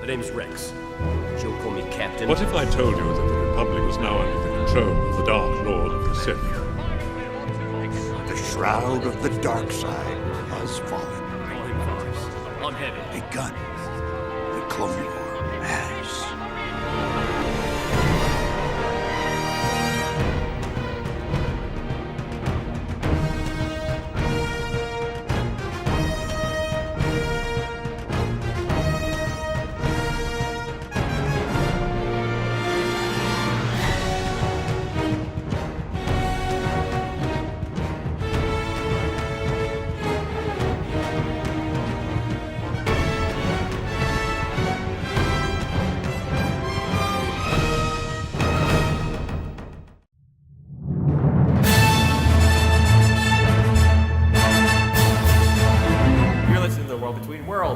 name's Rex. She'll call me Captain. What if I told you that the Republic was now under the control of the Dark Lord of the Sith? The shroud of the dark side has fallen. Call him Vars. I'm heavy. Begun. The Clone War has.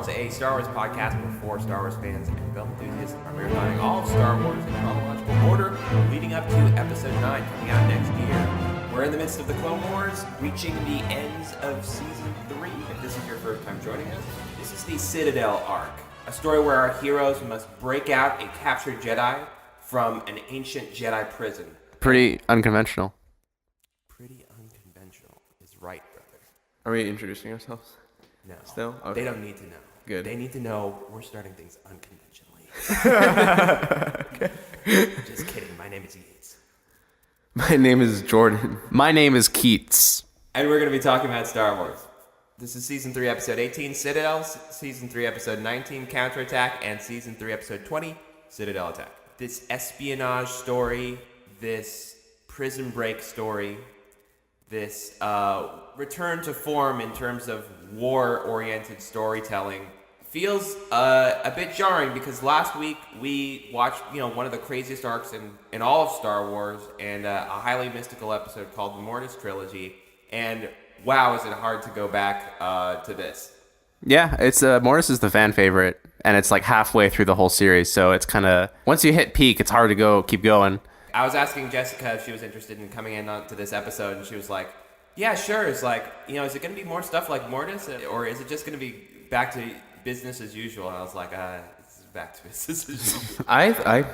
A Star Wars podcast where 4 Star Wars fans and film enthusiasts are marathoning all of Star Wars in chronological order, leading up to Episode 9 coming out next year. We're in the midst of the Clone Wars, reaching the ends of Season 3. If this is your first time joining us, this is the Citadel arc, a story where our heroes must break out a captured Jedi from an ancient Jedi prison. Pretty unconventional. Pretty unconventional is right, brother. Are we introducing ourselves? No. Still? Okay. They don't need to know. Good. They need to know we're starting things unconventionally. Okay. Just kidding. My name is Yates. My name is Jordan. My name is Keats. And we're going to be talking about Star Wars. This is Season 3, Episode 18, Citadel. Season 3, Episode 19, Counterattack. And Season 3, Episode 20, Citadel Attack. This espionage story, this prison break story, this return to form in terms of war-oriented storytelling feels a bit jarring because last week we watched one of the craziest arcs in all of Star Wars and a highly mystical episode called the Mortis Trilogy, and wow, is it hard to go back to this. Yeah, it's Mortis is the fan favorite, and it's like halfway through the whole series, so it's kind of once you hit peak, it's hard to keep going. I was asking Jessica if she was interested in coming in to this episode, and she was like, yeah, sure. It's like, is it going to be more stuff like Mortis, or is it just going to be back to business as usual? And I was like, it's back to business as usual. I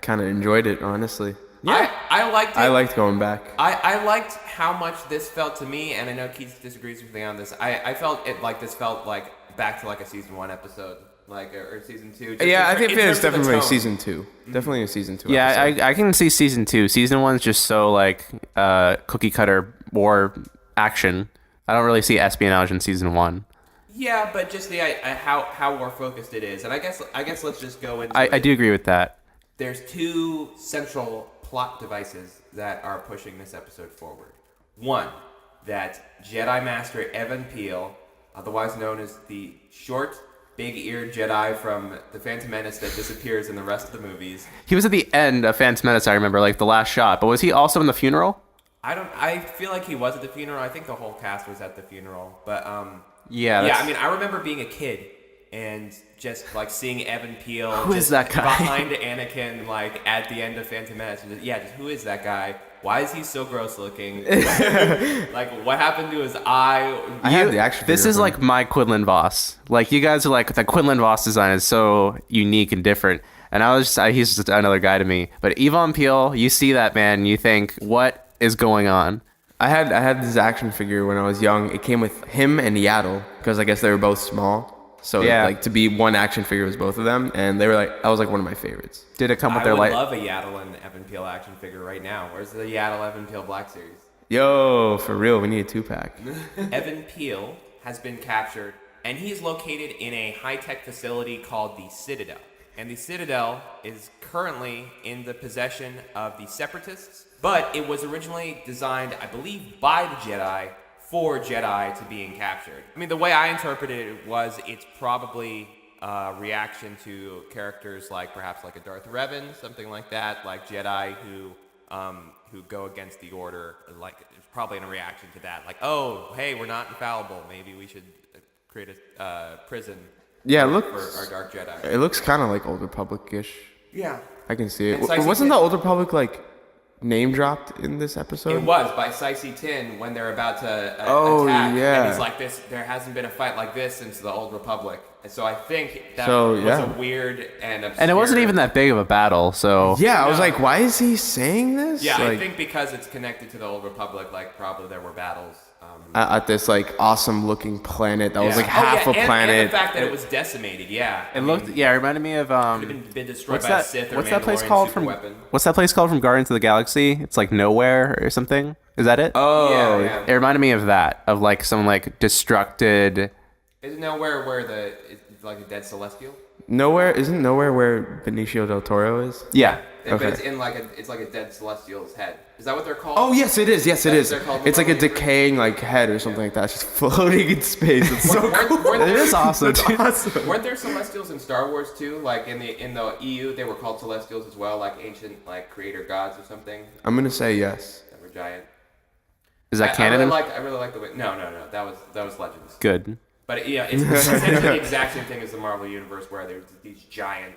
kind of enjoyed it, honestly. Yeah. I liked it. I liked going back. I liked how much this felt to me, and I know Keith disagrees with me on this. I felt it like this felt like back to like a Season 1 episode. Or Season 2. Yeah, I think it's definitely Season 2. Mm-hmm. Definitely a Season 2 Yeah, episode. I can see Season 2. Season 1's just so like cookie cutter war action. I don't really see espionage in Season 1. Yeah, but just the how war focused it is. And I guess let's just go into I do agree with that. There's 2 central plot devices that are pushing this episode forward. One, that Jedi Master Evan Piell, otherwise known as the short, big-eared Jedi from The Phantom Menace that disappears in the rest of the movies. He was at the end of Phantom Menace, I remember, like the last shot. But was he also in the funeral? I feel like he was at the funeral. I think the whole cast was at the funeral. But yeah. I mean, I remember being a kid and just like seeing Evan Piell. Who is that guy? Behind Anakin, like at the end of Phantom Menace. And just who is that guy? Why is he so gross looking? Like, what happened to his eye? I had the action This figure is of him. like my Quinlan Voss. Like, you guys are like, the Quinlan Voss design is so unique and different. And he's just another guy to me. But Evan Piell, you see that man, and you think, what is going on? I had this action figure when I was young. It came with him and Yaddle because I guess they were both small. So yeah. like to be one action figure was both of them, and they were like, I was like one of my favorites. Did it come with I their would light? love a Yaddle and Evan Piell action figure right now. Where's the Yaddle Evan Piell Black Series? Yo, for real, we need a 2-pack. Evan Piell has been captured, and he's located in a high-tech facility called the Citadel. And the Citadel is currently in the possession of the Separatists, but it was originally designed, I believe, by the Jedi for Jedi to being captured. I mean, the way I interpreted it was it's probably a reaction to characters like perhaps like a Darth Revan, something like that, like Jedi who go against the Order. Like, it's probably in a reaction to that. Like, oh, hey, we're not infallible. Maybe we should create a prison Yeah, for our Dark Jedi. It looks kind of like Old Republic-ish. Yeah. I can see it. It's like Wasn't the Old Republic like name dropped in this episode? It was by Sicey Tin when they're about to Oh, attack. yeah. And he's like, there hasn't been a fight like this since the Old Republic. And so I think that So, was yeah. a weird and obscure... And it wasn't even that big of a battle, so... Yeah, I was like, why is he saying this? Yeah, I Like, think because it's connected to the Old Republic, like probably there were battles. at this like awesome looking planet that was like Oh, half yeah, a and planet. the fact that it was decimated, yeah. It looked... Yeah, it reminded me of... Could have been destroyed What's by a that? Sith or What's that place Mandalorian called super from? weapon. What's that place called from Guardians of the Galaxy? It's like Nowhere or something. Is that it? Oh, Yeah. It reminded me of that, of like some like destructed. Isn't nowhere where it's like a dead celestial? isn't nowhere where Benicio del Toro is? Yeah. But Okay. it's in like a dead celestial's head. Is that what they're called? Oh yes, it is. Yes, it That's is. what they're called, It's like a lovely decaying like head or something like that. It's just floating in space. It's so cool. Weren't It is awesome. It's dude. awesome. Weren't there Celestials in Star Wars too? Like in the EU, they were called Celestials as well, like ancient like creator gods or something I'm gonna say yes. that were giant. Is that I canon? really like the way. No. That was Legends. Good. But yeah, it's essentially the exact same thing as the Marvel universe, where there's these giant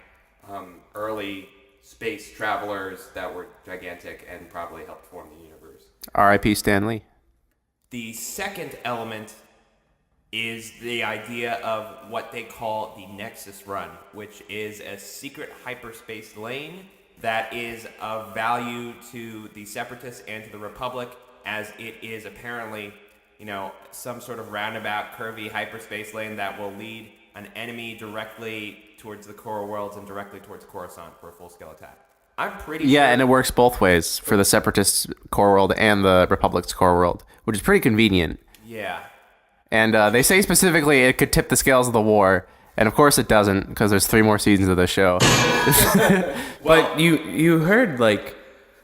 early space travelers that were gigantic and probably helped form the universe. R.I.P. Stan Lee. The second element is the idea of what they call the Nexus Run, which is a secret hyperspace lane that is of value to the Separatists and to the Republic, as it is apparently, some sort of roundabout, curvy hyperspace lane that will lead an enemy directly towards the core worlds and directly towards Coruscant for a full-scale attack. I'm pretty Yeah, sure... and it works both ways for the Separatists' core world and the Republic's core world, which is pretty convenient. Yeah. And they say specifically it could tip the scales of the war, and of course it doesn't, because there's 3 more seasons of this show. But you heard like,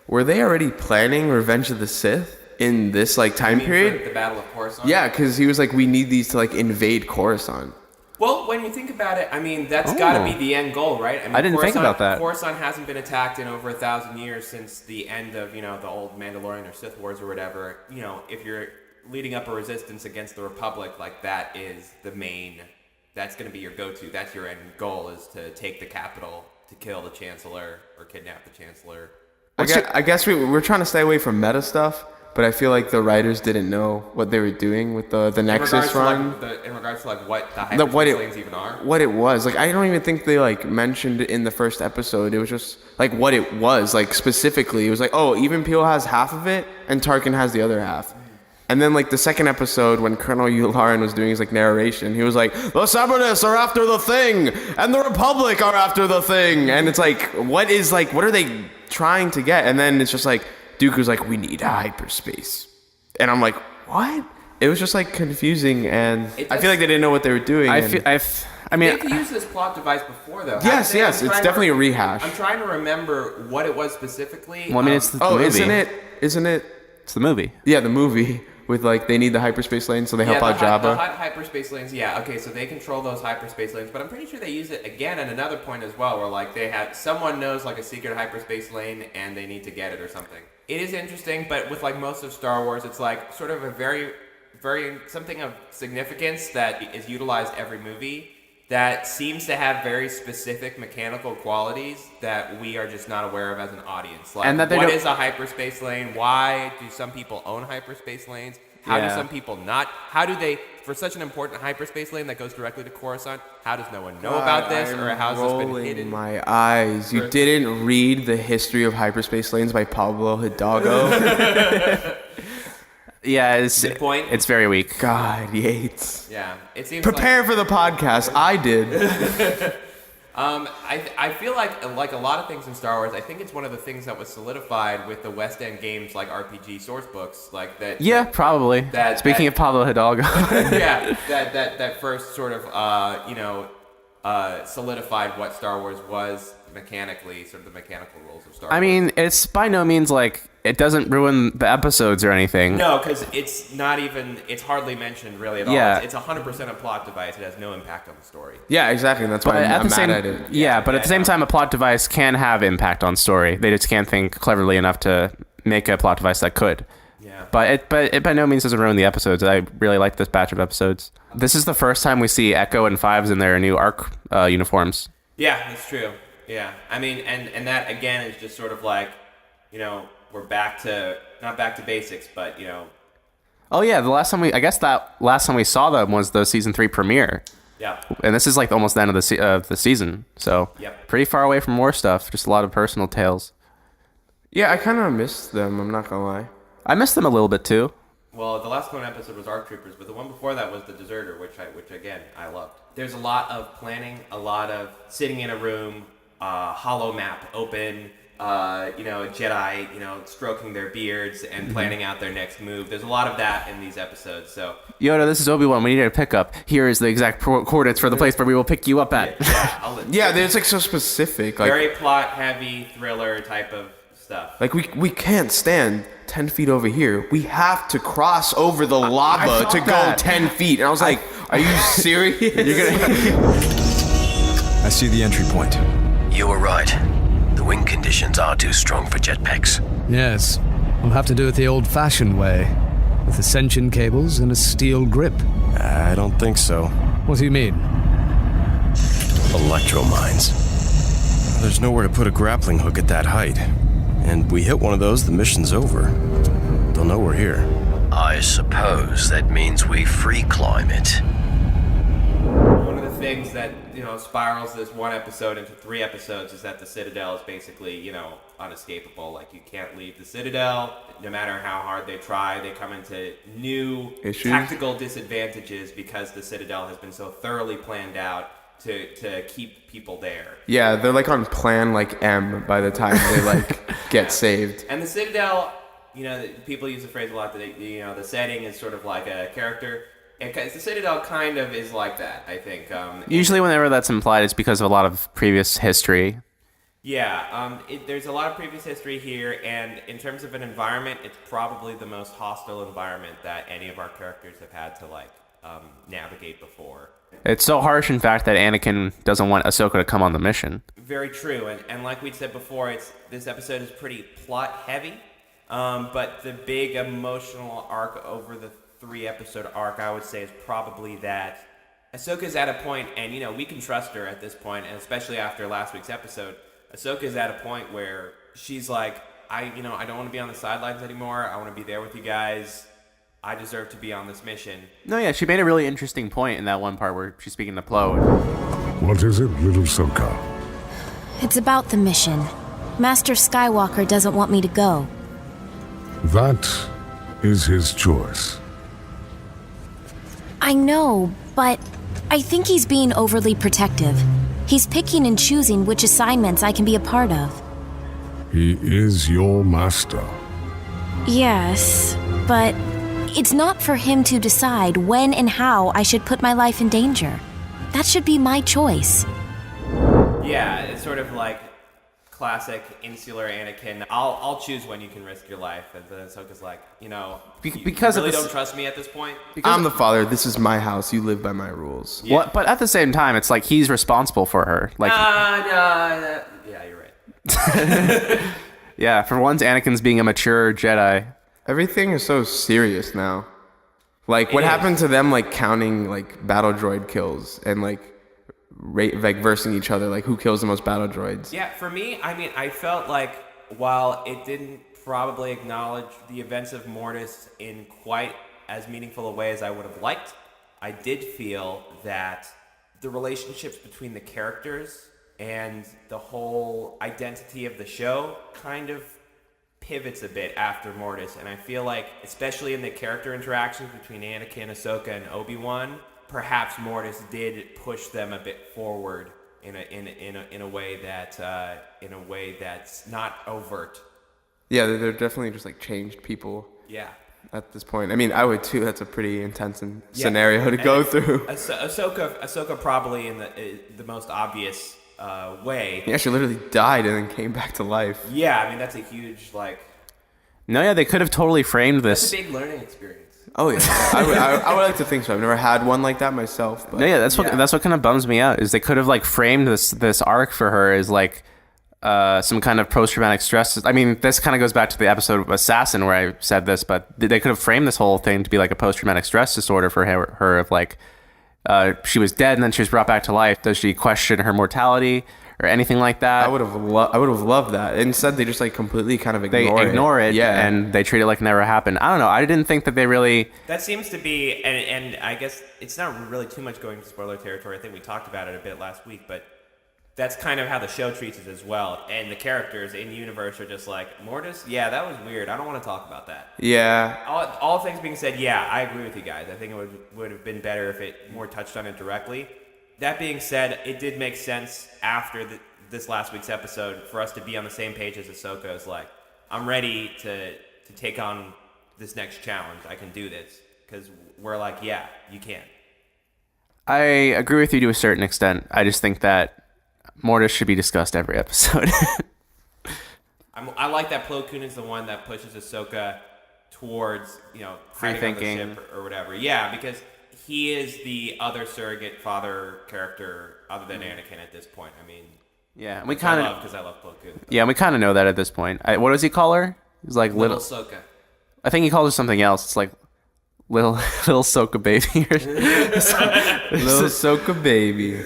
were they already planning Revenge of the Sith in this like time For period? the Battle of Coruscant? Yeah, because he was like, we need these to like invade Coruscant. Well, when you think about it, I mean, that's got to be the end goal, right? I mean, I didn't think about that. Coruscant hasn't been attacked in over 1,000 years since the end of, the old Mandalorian or Sith Wars or whatever. If you're leading up a resistance against the Republic, like that is the main, that's going to be your go-to. That's your end goal, is to take the capital, to kill the Chancellor or kidnap the Chancellor. I guess we're trying to stay away from meta stuff, but I feel like the writers didn't know what they were doing with the Nexus run. In regards to like what the hyperspace lanes even are? What it was. Like, I don't even think they like mentioned it in the first episode. It was just like what it was, like specifically. It was like, oh, even Piell has half of it and Tarkin has the other half. And then like the second episode when Colonel Yularen was doing his like narration, he was like, the Separatists are after the thing and the Republic are after the thing. And it's like, what are they trying to get? And then it's just like, Dooku's like, we need hyperspace. And I'm like, what? It was just like confusing, and I feel like they didn't know what they were doing. I mean, They've used this plot device before, though. Yes, it's definitely a rehash. I'm trying to remember what it was specifically. well, I mean, it's the movie. Isn't it? It's the movie. Yeah, the movie with like they need the hyperspace lane, so they help out Jabba. The hyperspace lanes, yeah, okay, so they control those hyperspace lanes, but I'm pretty sure they use it again at another point as well, where like they have someone knows like a secret hyperspace lane and they need to get it or something. It is interesting, but with like most of Star Wars, it's like sort of a very something of significance that is utilized every movie that seems to have very specific mechanical qualities that we are just not aware of as an audience. Like, And that what is a hyperspace lane? Why do some people own hyperspace lanes? How do some people not? How do they, for such an important hyperspace lane that goes directly to Coruscant, how does no one know about this, or how has this been hidden? My eyes. You didn't read The History of Hyperspace Lanes by Pablo Hidalgo? Yeah, it's Midpoint? It's very weak. God, Yates. Yeah, it seems Prepare for the podcast. I did. I feel like a lot of things in Star Wars, I think it's one of the things that was solidified with the West End games, like RPG source books, like that. Yeah, probably. Speaking of Pablo Hidalgo. Yeah, that first sort of solidified what Star Wars was mechanically, sort of the mechanical rules of Star Wars. I mean, it's by no means like it doesn't ruin the episodes or anything. No, because it's not even, it's hardly mentioned really at all. Yeah. It's 100% a plot device. It has no impact on the story. Yeah, exactly. That's why I'm mad at it. Yeah, but at the same time, a plot device can have impact on story. They just can't think cleverly enough to make a plot device that could. Yeah. But it by no means doesn't ruin the episodes. I really like this batch of episodes. This is the first time we see Echo and Fives in their new ARC uniforms. Yeah, that's true. Yeah. I mean, and that, again, is just sort of like, we're back to not back to basics, but Oh yeah, the last time we saw them was the season 3 premiere. yeah. And this is like almost the end of the season, so Yep. pretty far away from more stuff. Just a lot of personal tales. Yeah, I kind of missed them. I'm not gonna lie. I missed them a little bit too. Well, the last Clone episode was ARC Troopers, but the one before that was The Deserter, which again I loved. There's a lot of planning, a lot of sitting in a room, hollow map open, Jedi, stroking their beards and planning out their next move. There's a lot of that in these episodes. So Yoda, this is Obi-Wan. We need a pickup. Here is the exact coordinates for the place where we will pick you up at. Yeah, it's like so specific. Like, very plot heavy thriller type of stuff. like we can't stand 10 feet over here. We have to cross over the lava to go 10 feet. And I was like, are you serious? I see the entry point. You were right. The wind conditions are too strong for jetpacks. Yes, we'll have to do it the old-fashioned way, with ascension cables and a steel grip. I don't think so. What do you mean? Electro mines. There's nowhere to put a grappling hook at that height. And we hit one of those, the mission's over. They'll know we're here. I suppose that means we free climb it. One of the things that spirals this one episode into 3 episodes is that the Citadel is basically unescapable. Like, you can't leave the Citadel. No matter how hard they try, they come into new issues, tactical disadvantages because the Citadel has been so thoroughly planned out to keep people there. Yeah, they're like on plan like M by the time they like get saved. And the Citadel, people use the phrase a lot that the setting is sort of like a character. Because the Citadel kind of is like that, I think. Usually whenever that's implied, it's because of a lot of previous history. Yeah, there's a lot of previous history here, and in terms of an environment, it's probably the most hostile environment that any of our characters have had to navigate before. It's so harsh, in fact, that Anakin doesn't want Ahsoka to come on the mission. Very true, and like we said before, this episode is pretty plot heavy, but the big emotional arc over the 3-episode arc, I would say, is probably that Ahsoka's at a point, and we can trust her at this point, and especially after last week's episode, Ahsoka's at a point where she's like, I don't want to be on the sidelines anymore. I want to be there with you guys. I deserve to be on this mission. No, yeah, she made a really interesting point in that one part where she's speaking to Plo. What is it, little Soka? It's about the mission. Master Skywalker doesn't want me to go. That is his choice. I know, but I think he's being overly protective. He's picking and choosing which assignments I can be a part of. He is your master. Yes, but it's not for him to decide when and how I should put my life in danger. That should be my choice. Yeah, it's sort of like classic insular Anakin. I'll choose when you can risk your life, and then Ahsoka's like, because you really don't trust me at this point. I'm the father. This is my house. You live by my rules. Yeah. Well, but at the same time, it's like he's responsible for her. Like, yeah, you're right. Yeah, for once, Anakin's being a mature Jedi. Everything is so serious now. Like, what happened to them, like, counting, like, battle droid kills and, like versing each other, like, who kills the most battle droids? Yeah, for me, I felt like while it didn't probably acknowledge the events of Mortis in quite as meaningful a way as I would have liked, I did feel that the relationships between the characters and the whole identity of the show kind of pivots a bit after Mortis, and I feel like, especially in the character interactions between Anakin, Ahsoka, and Obi-Wan, perhaps Mortis did push them a bit forward in a way that's not overt. Yeah, they're definitely just like changed people. Yeah. At this point, I mean, I would too. That's a pretty intense scenario to go through. Ahsoka probably in the most obvious way. Yeah, she literally died and then came back to life. Yeah, I mean that's a huge No, yeah, they could have totally framed this. That's a big learning experience. Oh yeah, I would like to think so. I've never had one like that myself. But. No, yeah, that's what kind of bums me out is they could have like framed this arc for her as like some kind of post-traumatic stress. I mean, this kind of goes back to the episode of Assassin where I said this, but they could have framed this whole thing to be like a post-traumatic stress disorder for her of like she was dead and then she was brought back to life. Does she question her mortality, or anything like that. I would have loved that. Instead, they just like completely kind of ignore it, yeah, and they treat it like it never happened. I don't know. I didn't think that they really. That seems to be, and I guess it's not really too much going to spoiler territory. I think we talked about it a bit last week, but that's kind of how the show treats it as well. And the characters in universe are just like, Mortis, yeah, that was weird. I don't want to talk about that. Yeah. All things being said, yeah, I agree with you guys. I think it would have been better if it more touched on it directly. That being said, it did make sense after this last week's episode for us to be on the same page as Ahsoka. Is like, I'm ready to take on this next challenge. I can do this. Because we're like, yeah, you can. I agree with you to a certain extent. I just think that Mortis should be discussed every episode. I like that Plo Koon is the one that pushes Ahsoka towards, free thinking on the ship or whatever. Yeah, because he is the other surrogate father character other than Anakin at this point. I mean, yeah, we kind of because I love Plo Koon. Yeah, we kind of know that at this point. What does he call her? He's like little Ahsoka. I think he calls her something else. It's like little Ahsoka baby. Little Ahsoka baby.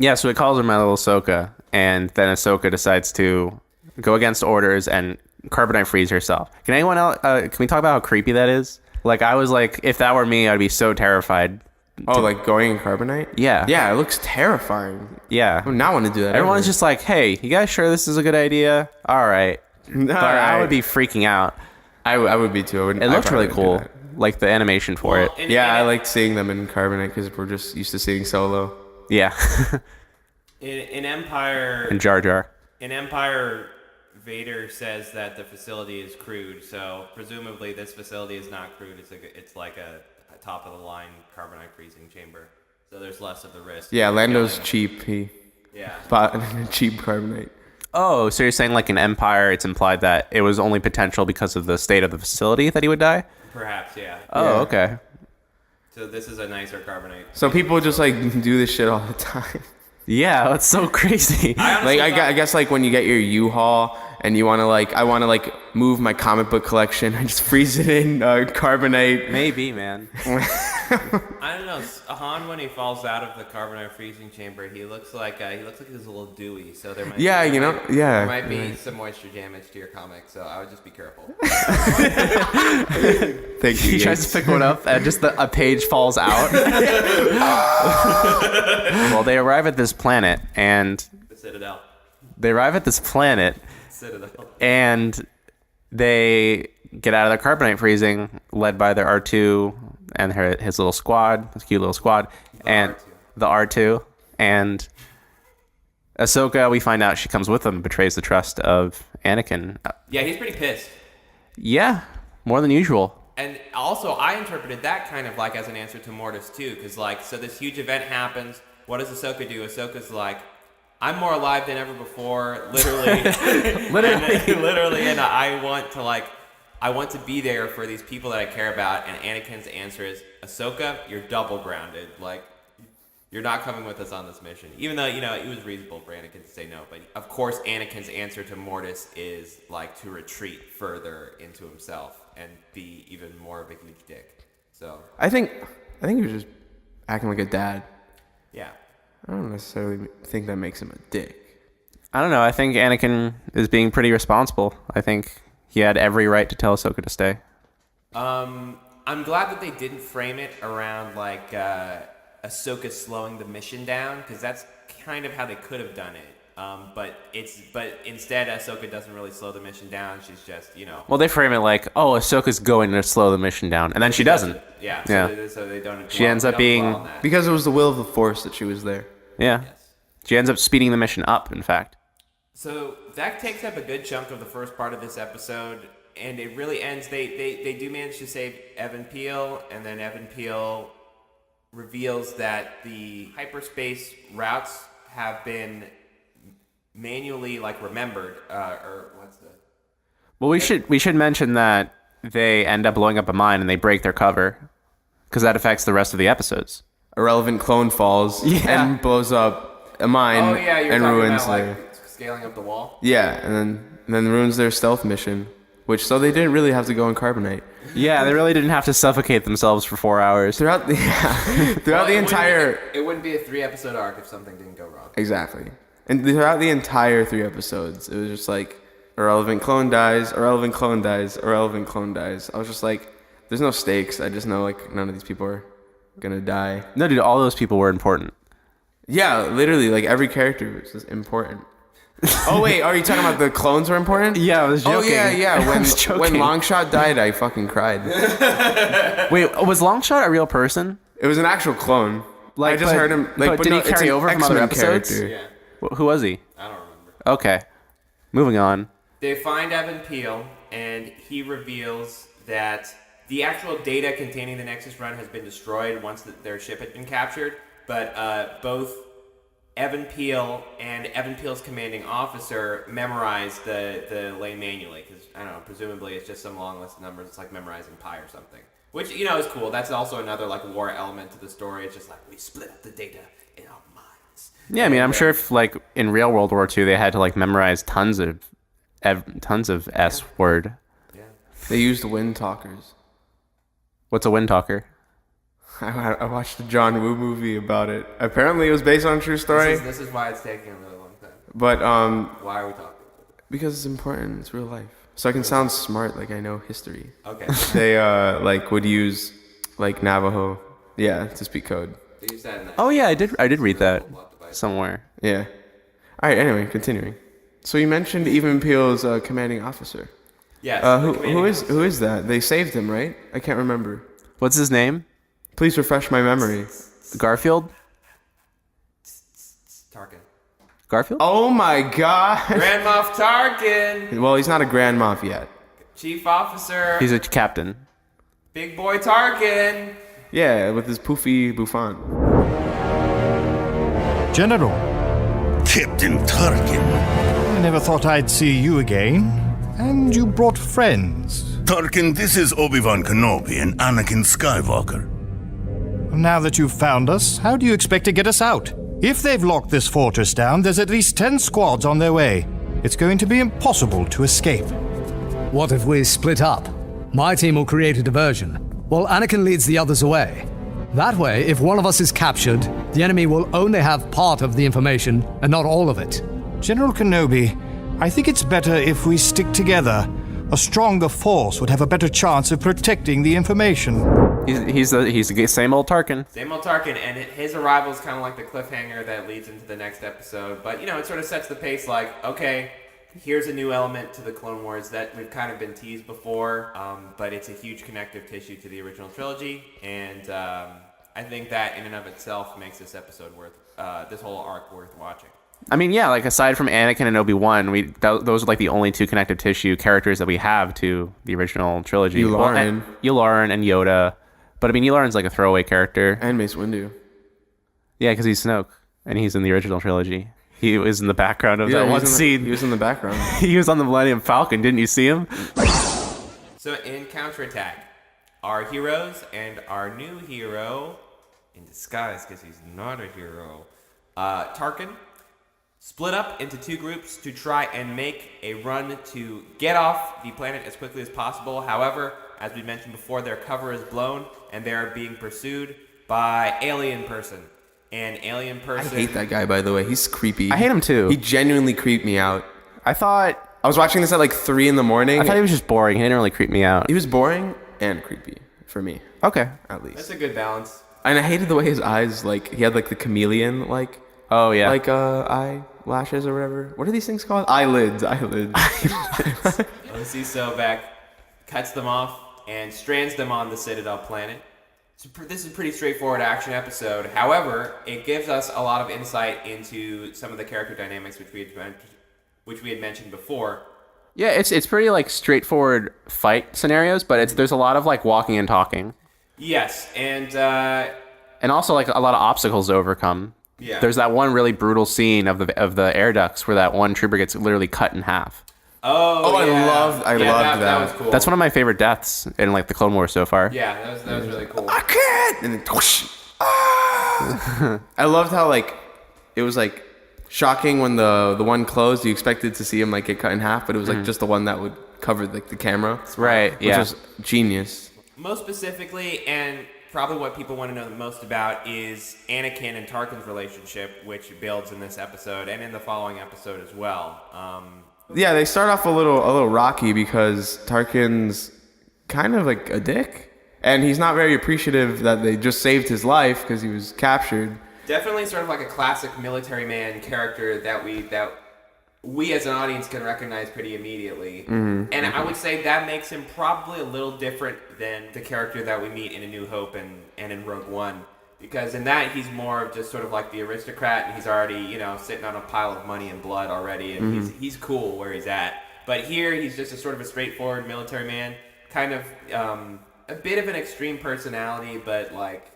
Yeah, so he calls her my little Ahsoka, and then Ahsoka decides to go against orders and carbonite freeze herself. Can anyone else? Can we talk about how creepy that is? Like, I was like, if that were me, I'd be so terrified. Like going in carbonite? Yeah. Yeah, it looks terrifying. Yeah. I would not want to do that. Everyone's just like, hey, you guys sure this is a good idea? All right. But I would be freaking out. I would be too. It looked really cool. Like the animation for it. I liked seeing them in carbonite because we're just used to seeing Solo. Yeah. in Empire... And Jar Jar. In Empire, Vader says that the facility is crude, so presumably this facility is not crude. It's like a top-of-the-line carbonite freezing chamber, so there's less of the risk. Yeah, Lando's cheap. He bought cheap carbonite. Oh, so you're saying like in Empire, it's implied that it was only potential because of the state of the facility that he would die? Perhaps, yeah. Oh, okay. So this is a nicer carbonite. So people just like do this shit all the time. Yeah, that's so crazy. I guess like when you get your U-Haul and you want to I want to move my comic book collection, I just freeze it in carbonite. Maybe, man. I don't know. Han, when he falls out of the carbonite freezing chamber, he looks like he's a little dewy. So there might there might be some moisture damage to your comic. So I would just be careful. Thank you. He tries to pick one up and just a page falls out. Well, they arrive at this planet and the Citadel. They arrive at this planet. Citadel. And they get out of their carbonite freezing, led by their R2 and his little squad, his cute little squad, the R2, and Ahsoka. We find out she comes with them, betrays the trust of Anakin. Yeah, he's pretty pissed. Yeah, more than usual. And also, I interpreted that kind of like as an answer to Mortis too, because so this huge event happens. What does Ahsoka do? Ahsoka's like, I'm more alive than ever before, literally, literally, and I want to be there for these people that I care about. And Anakin's answer is, Ahsoka, you're double grounded. Like, you're not coming with us on this mission. Even though, it was reasonable for Anakin to say no. But of course, Anakin's answer to Mortis is to retreat further into himself and be even more of a huge dick. So I think he was just acting like a dad. Yeah. I don't necessarily think that makes him a dick. I don't know. I think Anakin is being pretty responsible. I think he had every right to tell Ahsoka to stay. I'm glad that they didn't frame it around Ahsoka slowing the mission down, because that's kind of how they could have done it. But instead Ahsoka doesn't really slow the mission down. She's just Well, they frame it like, oh, Ahsoka's going to slow the mission down, and then she doesn't. Yeah. So they don't. She ends up being because it was the will of the Force that she was there. Yeah. Yes. She ends up speeding the mission up, in fact. So that takes up a good chunk of the first part of this episode, and it really ends. They do manage to save Evan Piell, and then Evan Piell reveals that the hyperspace routes have been manually remembered, or what's the? Well, we should mention that they end up blowing up a mine and they break their cover, because that affects the rest of the episodes. Irrelevant clone falls and blows up a mine and ruins about, scaling up the wall. Yeah, and then ruins their stealth mission. So they didn't really have to go in carbonite. Yeah, they really didn't have to suffocate themselves for 4 hours. Throughout the entire... It wouldn't be a 3-episode arc if something didn't go wrong. Exactly. And throughout the entire 3 episodes, it was just like, irrelevant clone dies, irrelevant clone dies, irrelevant clone dies. I was just like, there's no stakes. I just know like none of these people are gonna die. No, dude, all those people were important. Yeah, literally, like every character was just important. Oh wait, are you talking about the clones were important? Yeah, I was joking. Oh yeah. When Longshot died, I fucking cried. Wait, was Longshot a real person? It was an actual clone. I just heard him. Like, but did he carry over from other X-Men episodes? character. Yeah. Who was he? I don't remember. Okay, moving on. They find Evan Piell, and he reveals that the actual data containing the Nexus Run has been destroyed once their ship had been captured, but both Evan Piell and Evan Peel's commanding officer memorized the lane manually, because, I don't know, presumably it's just some long list of numbers. It's like memorizing pi or something, which, you know, is cool. That's also another, like, war element to the story. It's just like, we split up the data in our minds. Yeah, I mean, I'm sure if, like, in real World War II, they had to, like, memorize tons of S word. Yeah. They used wind talkers. What's a wind talker? I watched the John Woo movie about it. Apparently, it was based on a true story. This is why it's taking a really long time. But why are we talking? Because it's important. It's real life. So I can sound smart, like I know history. Okay. They like would use like Navajo, to speak code. They use that in that. Oh yeah, I did read that somewhere. Yeah. All right. Anyway, continuing. So you mentioned Evan Peel's commanding officer. Yes. Who is that? They saved him, right? I can't remember. What's his name? Please refresh my memory. Garfield? Tarkin. Garfield? Oh my god. Grand Moff Tarkin. Well, he's not a Grand Moff yet. Chief Officer. He's a captain. Big Boy Tarkin. Yeah, with his poofy bouffant. General. Captain Tarkin. I never thought I'd see you again. And you brought friends. Tarkin, this is Obi-Wan Kenobi and Anakin Skywalker. Now that you've found us, how do you expect to get us out? If they've locked this fortress down, there's at least 10 squads on their way. It's going to be impossible to escape. What if we split up? My team will create a diversion, while Anakin leads the others away. That way, if one of us is captured, the enemy will only have part of the information and not all of it. General Kenobi, I think it's better if we stick together. A stronger force would have a better chance of protecting the information. He's the same old Tarkin. Same old Tarkin, and his arrival is kind of like the cliffhanger that leads into the next episode. But, you know, it sort of sets the pace like, okay, here's a new element to the Clone Wars that we've kind of been teased before, but it's a huge connective tissue to the original trilogy, and I think that in and of itself makes this episode this whole arc worth watching. I mean, yeah, like aside from Anakin and Obi-Wan, those are like the only two connective tissue characters that we have to the original trilogy. Yularen and Yoda. But I mean, Yularen's like a throwaway character. And Mace Windu. Yeah, because he's Snoke, and he's in the original trilogy. He was in the background of that one scene. He was in the background. He was on the Millennium Falcon. Didn't you see him? So in Counterattack, our heroes and our new hero, in disguise because he's not a hero, Tarkin, split up into 2 groups to try and make a run to get off the planet as quickly as possible. However, as we mentioned before, their cover is blown and they're being pursued by Alien Person. And Alien Person... I hate that guy, by the way. He's creepy. I hate him too. He genuinely creeped me out. I was watching this at like 3 in the morning. I thought he was just boring. He didn't really creep me out. He was boring and creepy for me. Okay. At least. That's a good balance. And I hated the way his eyes, like, he had like the chameleon, like... Oh, yeah. Like eyelashes or whatever. What are these things called? Eyelids. OC Sobek cuts them off and strands them on the Citadel planet. So this is a pretty straightforward action episode. However, it gives us a lot of insight into some of the character dynamics which we had mentioned before. Yeah, it's pretty like straightforward fight scenarios, but there's a lot of like walking and talking. Yes, and also like a lot of obstacles to overcome. Yeah. There's that one really brutal scene of the air ducts where that one trooper gets literally cut in half. Oh yeah. I loved that. That was cool. That's one of my favorite deaths in like the Clone Wars so far. Yeah, that was really cool. I can't. And then whoosh, I loved how like it was like shocking when the one closed. You expected to see him like get cut in half, but it was like just the one that would cover like the camera. Right. Which was genius. Most specifically, and probably what people want to know the most about is Anakin and Tarkin's relationship, which builds in this episode and in the following episode as well. Yeah, they start off a little rocky because Tarkin's kind of like a dick, and he's not very appreciative that they just saved his life because he was captured. Definitely sort of like a classic military man character that we as an audience can recognize pretty immediately. And I would say that makes him probably a little different than the character that we meet in A New Hope and in Rogue One. Because in that, he's more of just sort of like the aristocrat, and he's already, sitting on a pile of money and blood already, and he's cool where he's at. But here, he's just a sort of a straightforward military man, kind of a bit of an extreme personality, but like...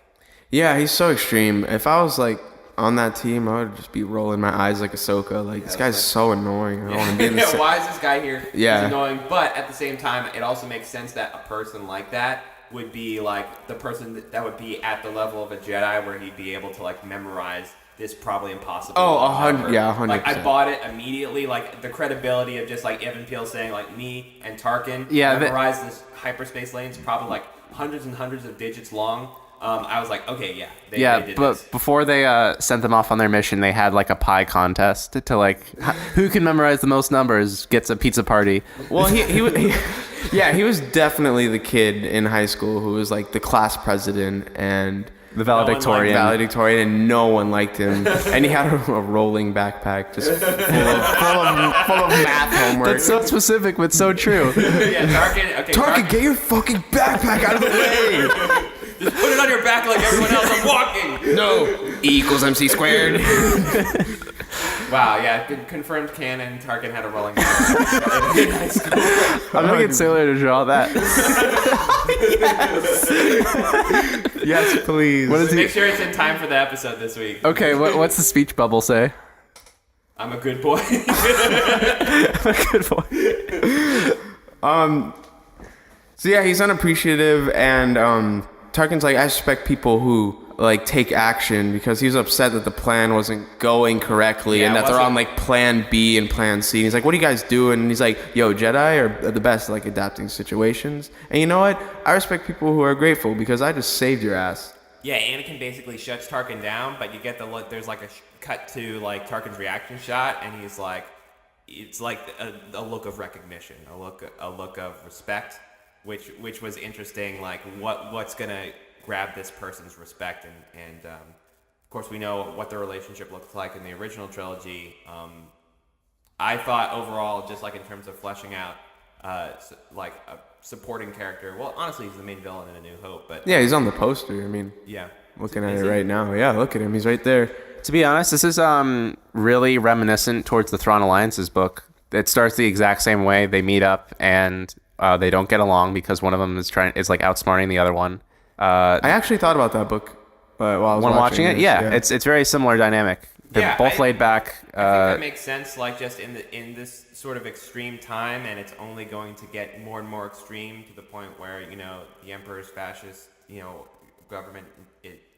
Yeah, he's so extreme. If I was like on that team, I would just be rolling my eyes like Ahsoka. Like, this guy's so annoying. I don't want to be in the why is this guy here? Yeah. He's annoying, but at the same time, it also makes sense that a person like that would be like the person that would be at the level of a Jedi, where he'd be able to like memorize this probably impossible. Oh, 100%. Like, I bought it immediately. Like, the credibility of just like Evan Piell saying like me and Tarkin memorize this hyperspace lanes, probably like hundreds and hundreds of digits long. I was like, okay, yeah. They did but this. before they sent them off on their mission, they had like a pie contest to like who can memorize the most numbers gets a pizza party. Well, he was definitely the kid in high school who was like the class president and the valedictorian, and no one liked him. And he had a rolling backpack just full of math homework. That's so specific, but so true. Tarkin, get your fucking backpack out of the way. Just put it on your back like everyone else. I'm walking. No. E equals MC squared. Wow, yeah, confirmed canon. Tarkin had a rolling backpack in high school. I'm gonna get Sailor to draw that. Yes, please. Make sure it's in time for the episode this week. Okay, what's the speech bubble say? I'm a good boy. I'm a good boy. So yeah, he's unappreciative, and Tarkin's like, I respect people who like take action, because he was upset that the plan wasn't going correctly, and that they're on like plan B and plan C. And he's like, what are you guys doing? And he's like, yo, Jedi are the best at like adapting situations. And you know what? I respect people who are grateful, because I just saved your ass. Yeah, Anakin basically shuts Tarkin down, but you get the look. There's like a cut to like Tarkin's reaction shot, and he's like, it's like a look of recognition, a look of respect. Which was interesting, like what's gonna grab this person's respect, and of course we know what their relationship looked like in the original trilogy. I thought overall, just like in terms of fleshing out like a supporting character, well, honestly he's the main villain in A New Hope, but yeah, he's on the poster. I mean, yeah, looking at it right now, yeah, look at him, he's right there. To be honest, this is really reminiscent towards the Thrawn Alliance's book. It starts the exact same way. They meet up and they don't get along because one of them is like outsmarting the other one. I actually thought about that book while I was watching it. Yeah, it's very similar dynamic. They're both laid back. I think that makes sense. Like just in this sort of extreme time, and it's only going to get more and more extreme to the point where the Emperor's fascist government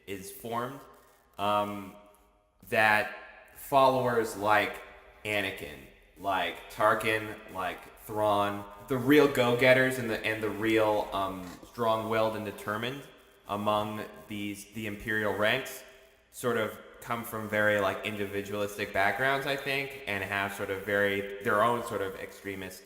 is formed. That followers like Anakin, like Tarkin, like Thrawn, the real go-getters and the real strong-willed and determined among the Imperial ranks sort of come from very like individualistic backgrounds, I think, and have sort of their own sort of extremist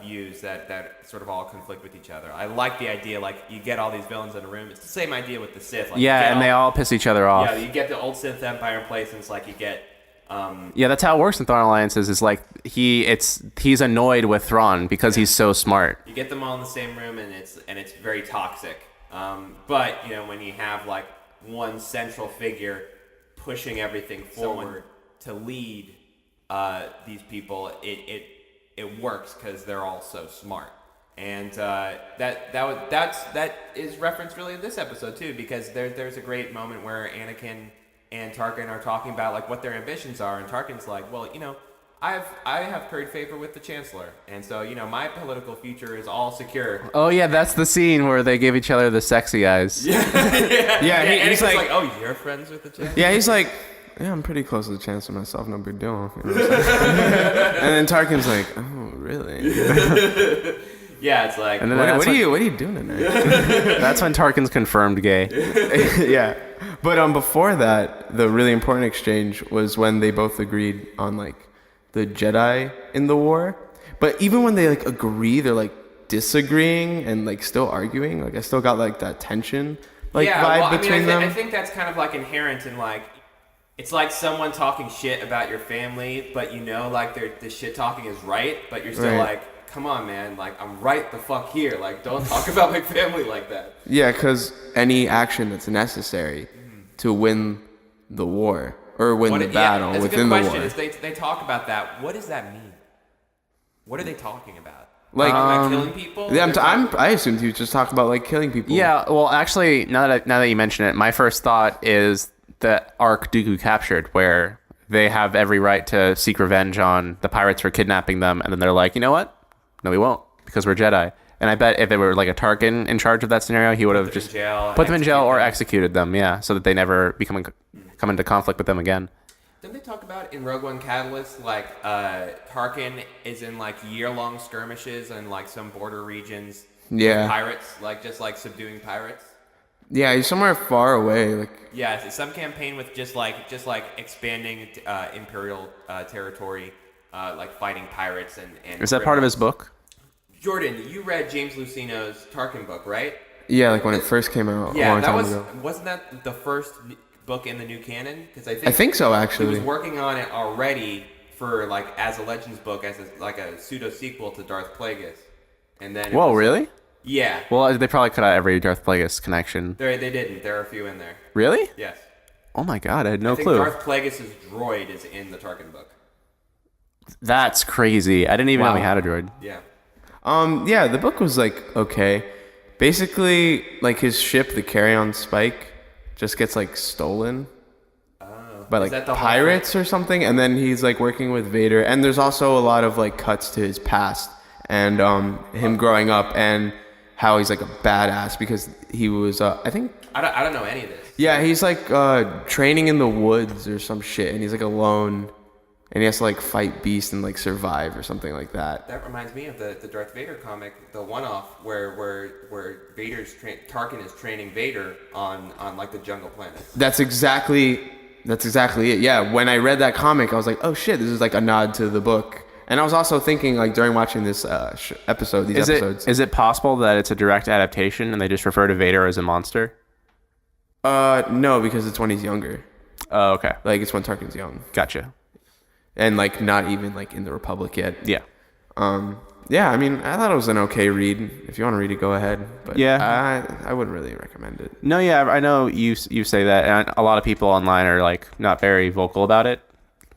views that sort of all conflict with each other. I like the idea, like you get all these villains in a room. It's the same idea with the Sith. Like, they all piss each other off. Yeah, you get the old Sith Empire in place, and it's like you get. Yeah, that's how it works in Thrawn Alliances. Is like he's annoyed with Thrawn because he's so smart. You get them all in the same room, and it's very toxic. But when you have like one central figure pushing everything forward to lead these people, it works because they're all so smart. And that is referenced really in this episode too, because there's a great moment where Anakin and Tarkin are talking about like what their ambitions are, and Tarkin's like, well, I have curried favor with the Chancellor, and so my political future is all secure. Oh yeah, that's the scene where they give each other the sexy eyes. Yeah. He's like, oh, you're friends with the Chancellor? Yeah, he's like, yeah, I'm pretty close to the Chancellor myself, no big deal. And then Tarkin's like, oh, really? Yeah, it's like... And then What are you doing tonight? That's when Tarkin's confirmed gay. Yeah. But before that, the really important exchange was when they both agreed on like the Jedi in the war. But even when they like agree, they're like disagreeing and like still arguing. Like I still got like that tension vibe between them. I think that's kind of like inherent in like, it's like someone talking shit about your family, but you know like the shit talking is right, but you're still like, come on, man, like I'm right the fuck here. Like don't talk about my family like that. Yeah, because any action that's necessary to win the war or win the battle within the war. That's a good question. Is they talk about that. What does that mean? What are they talking about? Like about killing people? Yeah, I assumed he was just talking about like killing people. Yeah, well, actually, now that you mention it, my first thought is the arc Dooku captured, where they have every right to seek revenge on the pirates for kidnapping them, and then they're like, you know what? No, we won't, because we're Jedi. And I bet if it were like a Tarkin in charge of that scenario, he would have just put them in jail or executed them, yeah, so that they never come into conflict with them again. Didn't they talk about in Rogue One Catalyst, like, Tarkin is in, like, year-long skirmishes in, like, some border regions with pirates, like, just, like, subduing pirates? Yeah, he's somewhere far away, like... Yeah, it's some campaign with just like expanding Imperial territory, like, fighting pirates and... Is that part of his book? Jordan, you read James Luceno's Tarkin book, right? Yeah, like when it first came out a long time ago. Wasn't that the first book in the new canon? Because I think so, actually. He was working on it already for like as a Legends book, as like a pseudo sequel to Darth Plagueis, and then. Whoa, really? Yeah. Well, they probably cut out every Darth Plagueis connection. They didn't. There are a few in there. Really? Yes. Oh my god, I had no clue. I think Darth Plagueis' droid is in the Tarkin book. That's crazy. I didn't even know he had a droid. Yeah. Yeah, the book was like okay. Basically, like his ship, the Carrion Spike, just gets like stolen by like pirates or something, and then he's like working with Vader. And there's also a lot of like cuts to his past and him growing up and how he's like a badass because he was I think I don't know any of this. Yeah, he's like training in the woods or some shit, and he's like alone. And he has to like fight beasts and like survive or something like that. That reminds me of the Darth Vader comic, the one-off where Tarkin is training Vader on like the jungle planet. That's exactly it. Yeah, when I read that comic, I was like, oh shit, this is like a nod to the book. And I was also thinking like during watching this episode, is it possible that it's a direct adaptation and they just refer to Vader as a monster? No, because it's when he's younger. Oh, okay. Like it's when Tarkin's young. Gotcha. And like not even like in the Republic yet. Yeah. Yeah, I mean, I thought it was an okay read. If you want to read it, go ahead. But yeah, I wouldn't really recommend it. No, yeah, I know you say that, and a lot of people online are like not very vocal about it.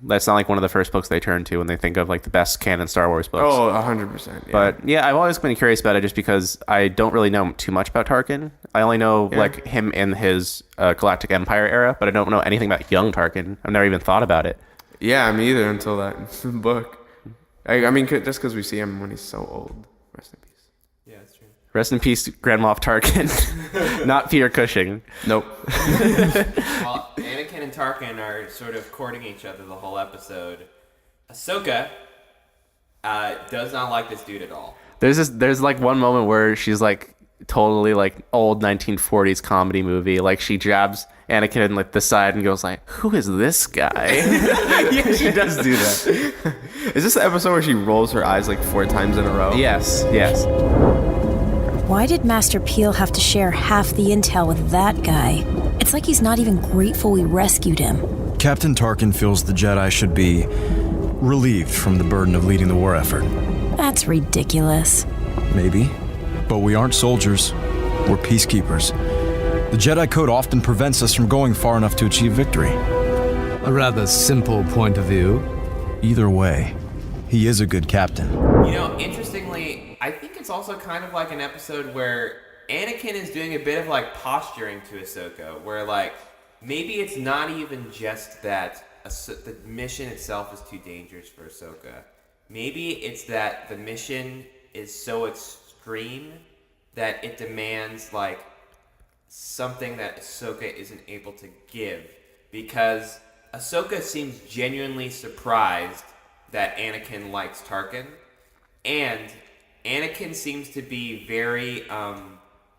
That's not like one of the first books they turn to when they think of like the best canon Star Wars books. Oh, 100%. Yeah. But yeah, I've always been curious about it just because I don't really know too much about Tarkin. I only know like him in his Galactic Empire era, but I don't know anything about young Tarkin. I've never even thought about it. Yeah, me either until that book. I mean, just because we see him when he's so old. Rest in peace. Yeah, that's true. Rest in peace, Grand Moff Tarkin. Not Peter Cushing. Nope. Well, Anakin and Tarkin are sort of courting each other the whole episode. Ahsoka does not like this dude at all. There's like one moment where she's like totally like old 1940s comedy movie. Like she jabs Anakin in like the side and goes like, "Who is this guy?" Yeah, she does do that. Is this the episode where she rolls her eyes like 4 times in a row? Yes. Why did Master Piell have to share half the intel with that guy? It's like he's not even grateful we rescued him. Captain Tarkin feels the Jedi should be relieved from the burden of leading the war effort. That's ridiculous. Maybe, but we aren't soldiers. We're peacekeepers. The Jedi Code often prevents us from going far enough to achieve victory. A rather simple point of view. Either way, he is a good captain. You know, interestingly, I think it's also kind of like an episode where Anakin is doing a bit of like posturing to Ahsoka, where like maybe it's not even just that the mission itself is too dangerous for Ahsoka. Maybe it's that the mission is so extreme that it demands like something that Ahsoka isn't able to give, because Ahsoka seems genuinely surprised that Anakin likes Tarkin, and Anakin seems to be very, I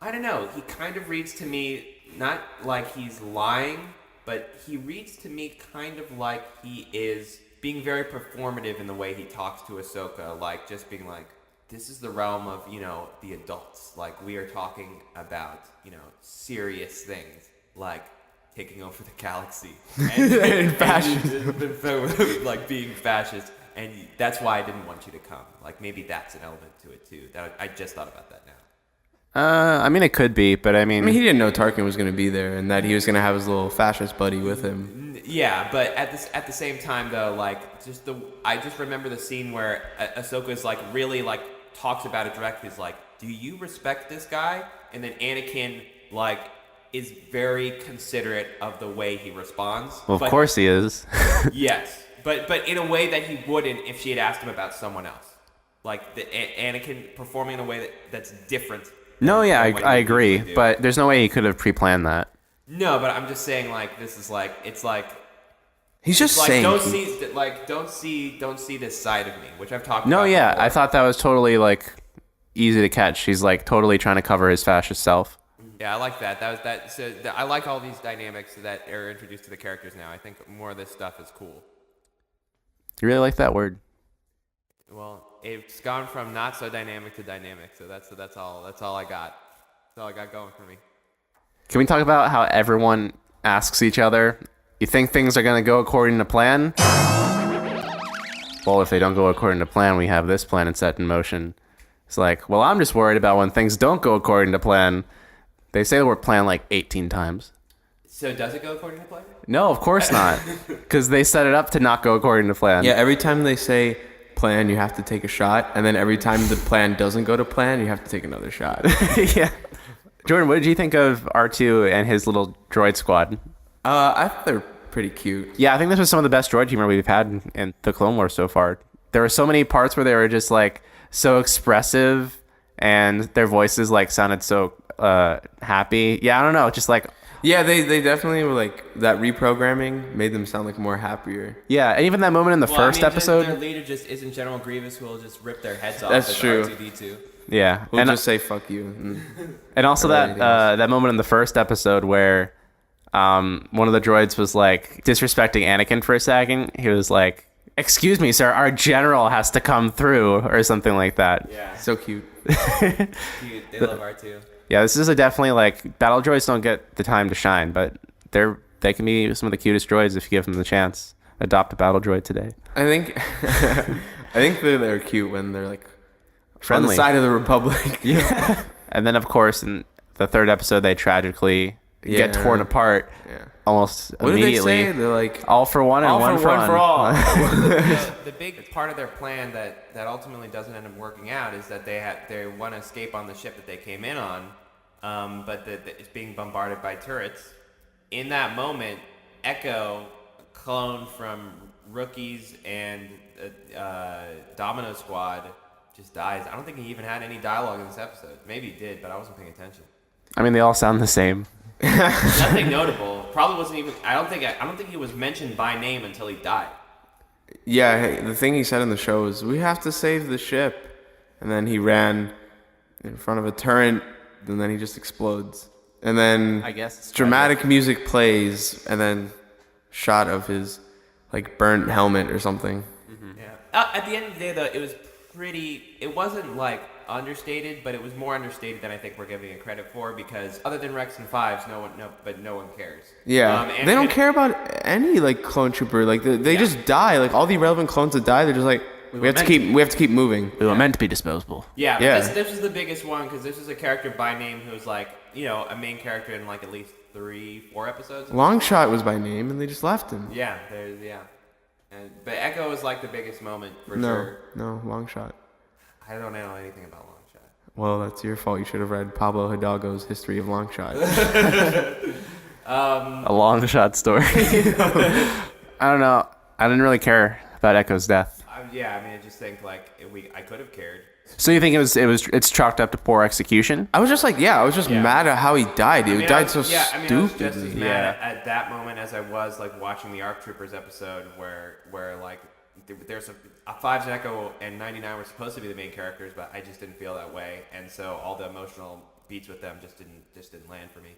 don't know, he kind of reads to me, not like he's lying, but he reads to me kind of like he is being very performative in the way he talks to Ahsoka, like just being like, this is the realm of, the adults. Like, we are talking about, serious things, like taking over the galaxy. And fascist. Like, being fascist. And that's why I didn't want you to come. Like, maybe that's an element to it, too. I just thought about that now. I mean, it could be, but I mean, he didn't know Tarkin was going to be there and that he was going to have his little fascist buddy with him. Yeah, but at the same time, though, like, I just remember the scene where Ahsoka's, like, really, like, talks about it directly. Is like, do you respect this guy? And then Anakin, like, is very considerate of the way he responds. Well, of course he is. Yes, but in a way that he wouldn't if she had asked him about someone else. Like, Anakin performing in a way that's different. No, yeah, I agree, but there's no way he could have pre-planned that. No, but I'm just saying, like, this is like, it's like, he's just like, saying, don't see this side of me, which I've talked about. No, yeah, before. I thought that was totally like easy to catch. He's like totally trying to cover his fascist self. Yeah, I like that. So I like all these dynamics that are introduced to the characters now. I think more of this stuff is cool. You really like that word? Well, it's gone from not so dynamic to dynamic. So that's all I got. That's all I got going for me. Can we talk about how everyone asks each other, you think things are going to go according to plan? Well, if they don't go according to plan, we have this plan set in motion. It's like, well, I'm just worried about when things don't go according to plan. They say the word plan like 18 times. So does it go according to plan? No, of course not. Because they set it up to not go according to plan. Yeah, every time they say plan, you have to take a shot. And then every time the plan doesn't go to plan, you have to take another shot. Yeah. Jordan, what did you think of R2 and his little droid squad? I thought they were pretty cute. Yeah, I think this was some of the best droid humor we've had in the Clone Wars so far. There were so many parts where they were just like so expressive and their voices like sounded so happy. Yeah, I don't know, just like... Yeah, they definitely were like, that reprogramming made them sound like more happier. Yeah, and even that moment in the first episode... Their leader just isn't General Grievous, who will just rip their heads off. That's true. R2-D2. Yeah. We'll just say fuck you. And also that moment in the first episode where one of the droids was like disrespecting Anakin for a second. He was like, excuse me, sir, our general has to come through, or something like that. Yeah. So cute. Cute. They love R2. Yeah, this is definitely like, battle droids don't get the time to shine, but they can be some of the cutest droids if you give them the chance. Adopt a battle droid today. I think they're cute when they're like friendly. On the side of the Republic. Yeah. And then, of course, in the third episode, they tragically get torn apart almost immediately. What did they say? They're like, all for one and one for all. The big part of their plan that ultimately doesn't end up working out is that they want to escape on the ship that they came in on, but it's being bombarded by turrets. In that moment, Echo, clone from Rookies and Domino Squad, just dies. I don't think he even had any dialogue in this episode. Maybe he did, but I wasn't paying attention. I mean, they all sound the same. Nothing notable. Probably wasn't even. I don't think he was mentioned by name until he died. Yeah, the thing he said in the show was, "We have to save the ship," and then he ran in front of a turret, and then he just explodes. And then I guess dramatic music plays, and then shot of his like burnt helmet or something. Mm-hmm. Yeah. At the end of the day, though, it was pretty. It wasn't like understated, but it was more understated than I think we're giving it credit for, because other than Rex and Fives, no one cares. Yeah, they don't care about any like clone trooper. Like they just die. Like all the irrelevant clones that die, they're just like, we have to keep moving. We were meant to be disposable. Yeah. This was the biggest one, because this is a character by name who's like, a main character in like at least 3-4 episodes. Longshot was by name, and they just left him. Yeah, but Echo was like the biggest moment for sure. No, Longshot. I don't know anything about Longshot. Well, that's your fault. You should have read Pablo Hidalgo's History of Longshot. A long shot story. I don't know. I didn't really care about Echo's death. I just think like I could have cared. So you think it's chalked up to poor execution? I was just like, mad at how he died. He died so stupidly. I was just as mad at that moment as I was like watching the ARC Troopers episode where like there's a 5's Echo and 99 were supposed to be the main characters, but I just didn't feel that way, and so all the emotional beats with them just didn't land for me.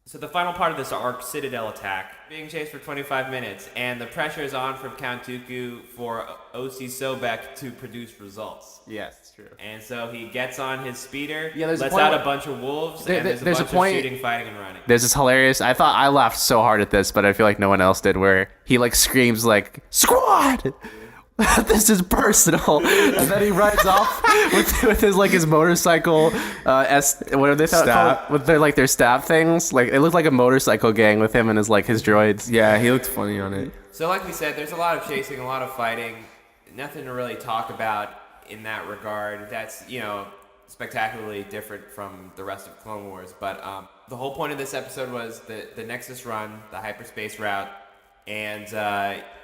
So the final part of this arc, Citadel attack, being chased for 25 minutes, and the pressure is on from Count Dooku for O.C. Sobek to produce results. Yes, it's true. And so he gets on his speeder, Yeah, lets out a bunch of wolves, and there's a bunch of shooting, fighting, and running. There's this hilarious. I laughed so hard at this, but I feel like no one else did. Where he like screams like "Squad!" This is personal, and then he rides off with his motorcycle. What are they called? With their stab things. Like it looked like a motorcycle gang with him and his droids. Yeah, he looked funny on it. So like we said, there's a lot of chasing, a lot of fighting. Nothing to really talk about in that regard. That's spectacularly different from the rest of Clone Wars. But the whole point of this episode was the Nexus run, the hyperspace route. And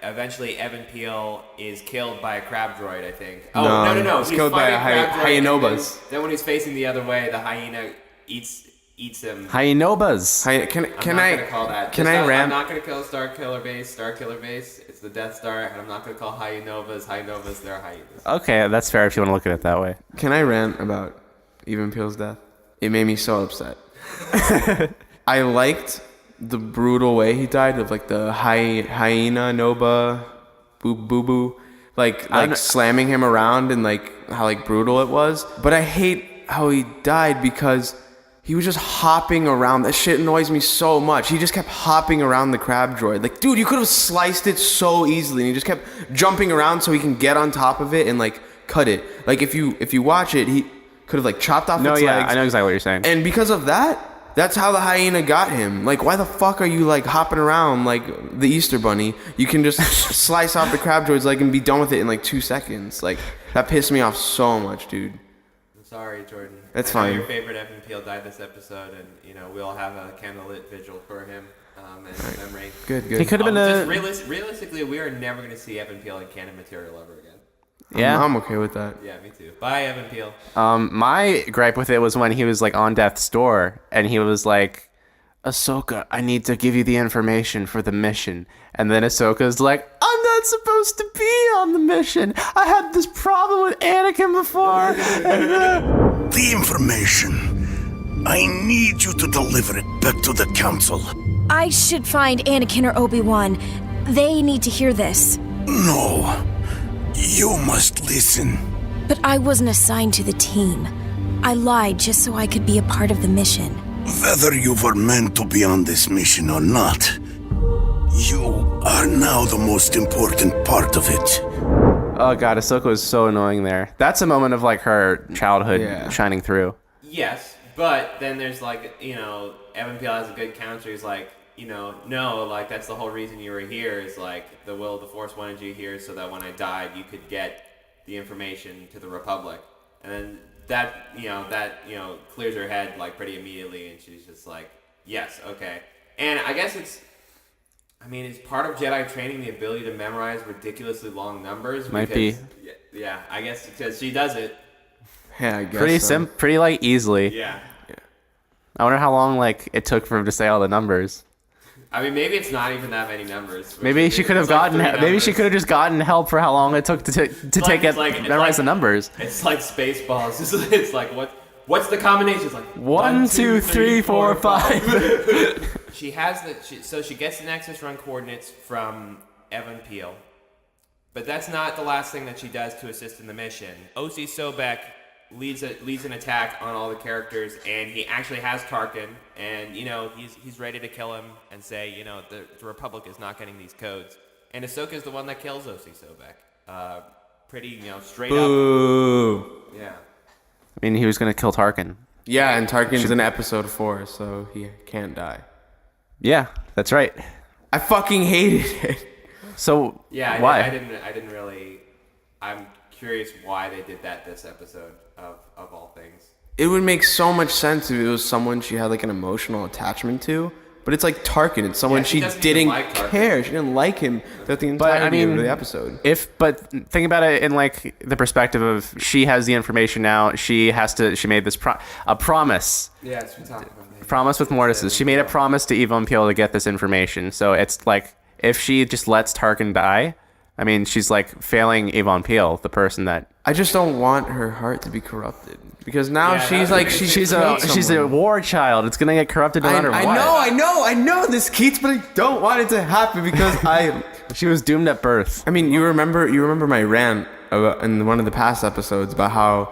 eventually Evan Piell is killed by a crab droid, I think. Oh, no. He's killed by a hyenobas. Then when he's facing the other way, the hyena eats him. Hyenobas. Can I rant? I'm not going to call Star Killer Base. It's the Death Star, and I'm not going to call hyenovas. They're hyenas. Okay, that's fair if you want to look at it that way. Can I rant about Evan Piell's death? It made me so upset. I liked the brutal way he died of the hyena Noba boo boo like slamming him around and how brutal it was, but I hate how he died because he was just hopping around. That shit annoys me so much. He just kept hopping around the crab droid. Dude, you could have sliced it so easily, and he just kept jumping around so he can get on top of it and cut it. If you watch it, he could have chopped off its legs. I know exactly what you're saying. And because of that, that's how the hyena got him. Why the fuck are you hopping around like the Easter Bunny? You can just slice off the crab droids and be done with it in 2 seconds. That pissed me off so much, dude. I'm sorry, Jordan. That's I know fine. Your favorite Evan Piell died this episode, and we'll have a candlelit vigil for him in memory. Good. He could have been realistically, we are never going to see Evan Piell in canon material ever again. Yeah, I'm okay with that. Yeah, me too. Bye, Evan Piell. My gripe with it was when he was on death's door and he was like, Ahsoka, I need to give you the information for the mission. And then Ahsoka's like, I'm not supposed to be on the mission. I had this problem with Anakin before. The information. I need you to deliver it back to the council. I should find Anakin or Obi-Wan. They need to hear this. No. You must listen. But I wasn't assigned to the team. I lied just so I could be a part of the mission. Whether you were meant to be on this mission or not, you are now the most important part of it. Oh god, Ahsoka was so annoying there. That's a moment of her childhood shining through. Yes, but then there's Evan Piell has a good counter. He's no, that's the whole reason you were here is the will of the Force wanted you here so that when I died you could get the information to the Republic. And then that clears her head pretty immediately, and she's just yes, okay. And I guess it's part of Jedi training, the ability to memorize ridiculously long numbers. Might be. Yeah, I guess because she does it. Yeah, I guess pretty easily. Yeah. I wonder how long it took for him to say all the numbers. Maybe it's not even that many numbers. Maybe she could have Maybe she could have just gotten help for how long it took to memorize the numbers. It's like Spaceballs. It's what's the combination? It's 1, 2, 3, 4, 5. She has so she gets the Nexus Run coordinates from Evan Piell, but that's not the last thing that she does to assist in the mission. O.C. Sobek leads an attack on all the characters, and he actually has Tarkin, and he's ready to kill him and say the Republic is not getting these codes, and Ahsoka is the one that kills O.C. Sobek. Pretty straight Boo. up. Yeah. He was gonna kill Tarkin. Yeah, and Tarkin's in episode 4, so he can't die. Yeah, that's right. I fucking hated it. So yeah, why? I didn't really. I'm curious why they did that this episode of all things. It would make so much sense if it was someone she had an emotional attachment to, but it's Tarkin. It's someone she didn't care. She didn't like him throughout the entirety of the episode. But think about it in the perspective of she has the information now. She made this a promise. Yeah, it's been talking about that. Promise with Mortis's. She made a promise to Evan Piell to get this information. So it's if she just lets Tarkin die, I mean, she's like failing Avon Piell, the person that. I just don't want her heart to be corrupted because now she's like she's a war child. It's gonna get corrupted no matter what. I know this, Keats, but I don't want it to happen because she was doomed at birth. I mean, you remember my rant in one of the past episodes about how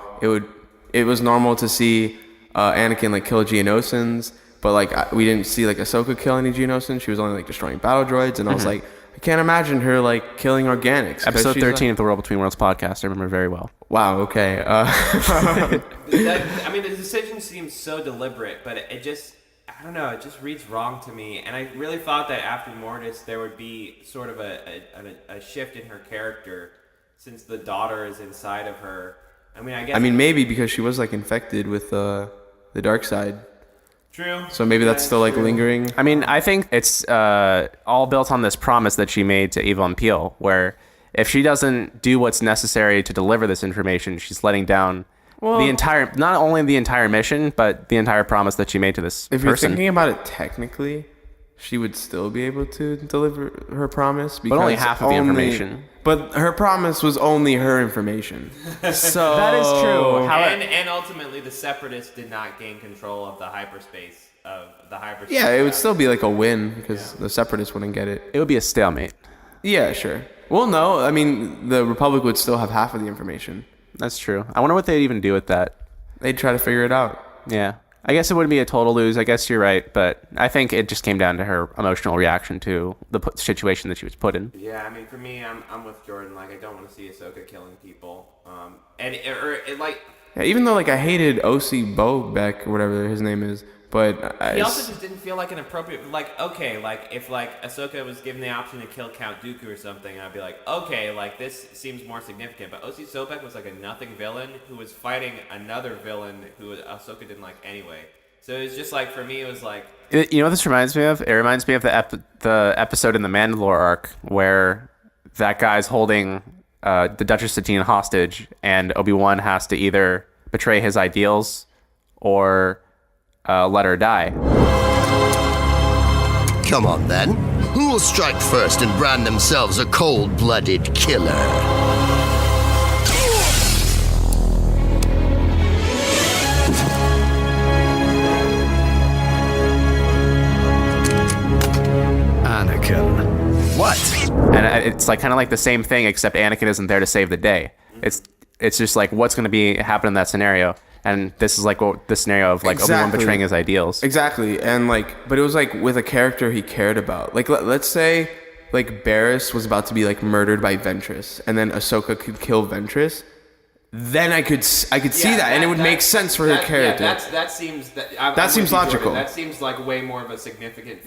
it was normal to see Anakin like kill Geonosians, but like we didn't see like Ahsoka kill any Geonosians. She was only like destroying battle droids, and I was like, I can't imagine her like killing organics. Episode 13 of the World Between Worlds podcast. I remember very well. Wow. Okay. I mean, the decision seems so deliberate, but it just, I don't know, it just reads wrong to me. And I really thought that after Mortis, there would be sort of a shift in her character, since the daughter is inside of her. I mean, maybe because she was like infected with the dark side. True. So maybe that's still like lingering. I mean, I think it's all built on this promise that she made to Avon Piell, where if she doesn't do what's necessary to deliver this information, she's letting down not only the entire mission, but the entire promise that she made to this person. If you're thinking about it technically, she would still be able to deliver her promise. But only half of the information. But her promise was only her information. So that is true. And ultimately, the Separatists did not gain control of the hyperspace. Yeah, it would still be like a win because the Separatists wouldn't get it. It would be a stalemate. Yeah, sure. Well, no, I mean, the Republic would still have half of the information. That's true. I wonder what they'd even do with that. They'd try to figure it out. Yeah. I guess it wouldn't be a total lose. I guess you're right, but I think it just came down to her emotional reaction to the situation that she was put in. Yeah, I mean, for me, I'm with Jordan. Like, I don't want to see Ahsoka killing people. Even though like I hated O.C. Bobek or whatever his name is, but he also just didn't feel like an appropriate. Like, okay, like if like Ahsoka was given the option to kill Count Dooku or something, I'd be like, okay, like this seems more significant. But O.C. Sobek was like a nothing villain who was fighting another villain who Ahsoka didn't like anyway. So it was just like, for me, it was like. You know what this reminds me of? It reminds me of the episode in the Mandalore arc where that guy's holding the Duchess Satine hostage, and Obi-Wan has to either betray his ideals or let her die. Come on, then. Who will strike first and brand themselves a cold-blooded killer? Anakin. What? And it's like kind of like the same thing, except Anakin isn't there to save the day. It's just like what's going to be happen in that scenario. And this is like the scenario of like Obi-Wan betraying his ideals. Exactly. And like, but it was like with a character he cared about. Like, let's say like Barriss was about to be like murdered by Ventress, and then Ahsoka could kill Ventress. Then I could see that, and it would make sense for her character. That seems logical. That seems like way more of a significant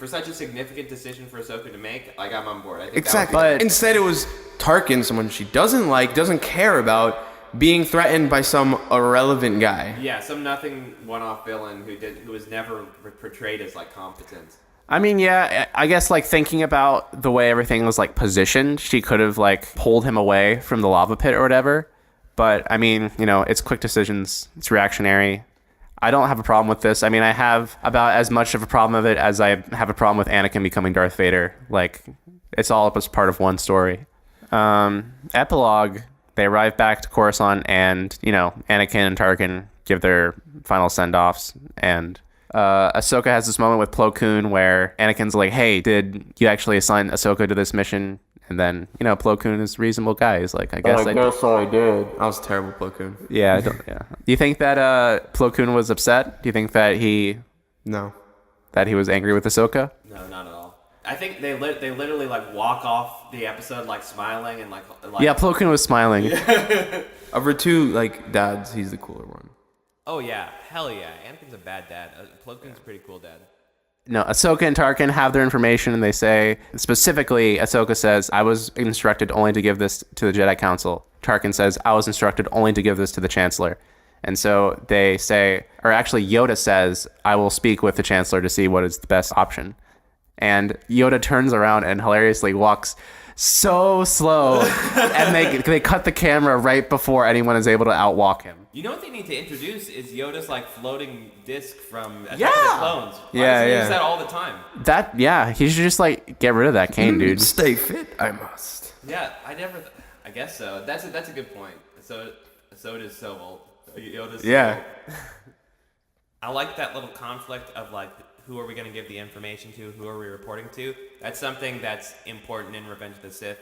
decision for Ahsoka to make. Like, I'm on board. I think exactly. But instead, it was Tarkin, someone she doesn't like, doesn't care about, being threatened by some irrelevant guy. Yeah, some nothing one-off villain who was never portrayed as like competent. I mean, yeah, I guess like thinking about the way everything was like positioned, she could have like pulled him away from the lava pit or whatever. But I mean, you know, it's quick decisions. It's reactionary. I don't have a problem with this. I mean, I have about as much of a problem with it as I have a problem with Anakin becoming Darth Vader. Like, it's all as part of one story. Epilogue, they arrive back to Coruscant, and, you know, Anakin and Tarkin give their final send-offs, and Ahsoka has this moment with Plo Koon where Anakin's like, hey, did you actually assign Ahsoka to this mission? And then, you know, Plo Koon is a reasonable guy. He's like, I guess I did. I was terrible, Plo Koon. Yeah, Do you think that Plo Koon was upset? Do you think that he was angry with Ahsoka? No, not at all. I think they literally like walk off the episode like smiling and like yeah, Plo Koon was smiling. Of her two like dads, he's the cooler one. Oh yeah, hell yeah. Anakin's a bad dad. Plo Koon's a pretty cool dad. No, Ahsoka and Tarkin have their information, and they say, specifically, Ahsoka says, I was instructed only to give this to the Jedi Council. Tarkin says, I was instructed only to give this to the Chancellor. And so they say, or actually Yoda says, I will speak with the Chancellor to see what is the best option. And Yoda turns around and hilariously walks so slow, and they cut the camera right before anyone is able to outwalk him. You know what they need to introduce is Yoda's like floating disc from Attack of the Clones. Why does he use that all the time? He should just like get rid of that cane, dude. Stay fit, I must. Yeah, I guess so. That's a good point. So does so old. Yoda's Yeah. so old. I like that little conflict of like, who are we going to give the information to? Who are we reporting to? That's something that's important in Revenge of the Sith.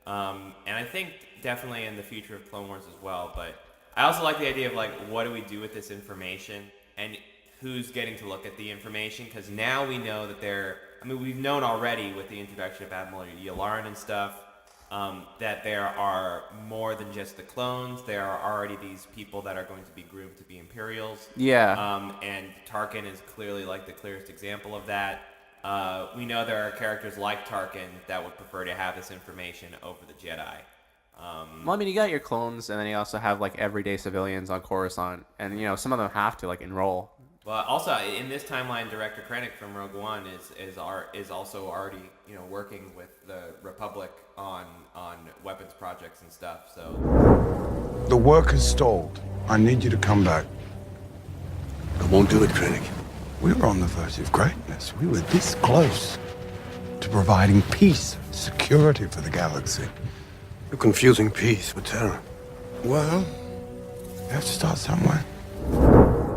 And I think definitely in the future of Clone Wars as well. But I also like the idea of like, what do we do with this information? And who's getting to look at the information? Because now we know that we've known already with the introduction of Admiral Yularen and stuff, that there are more than just the clones. There are already these people that are going to be groomed to be Imperials. Yeah. And Tarkin is clearly like the clearest example of that. We know there are characters like Tarkin that would prefer to have this information over the Jedi. Well, I mean, you got your clones, and then you also have like everyday civilians on Coruscant, and some of them have to like enroll. Well, also in this timeline, Director Krennic from Rogue One is also already working with the Republic on weapons projects and stuff. So The work has stalled. I need you to come back. I won't do it, Krennic. We were on the verge of greatness. We were this close to providing peace, security for the galaxy. You're confusing peace with terror. Well, you have to start somewhere.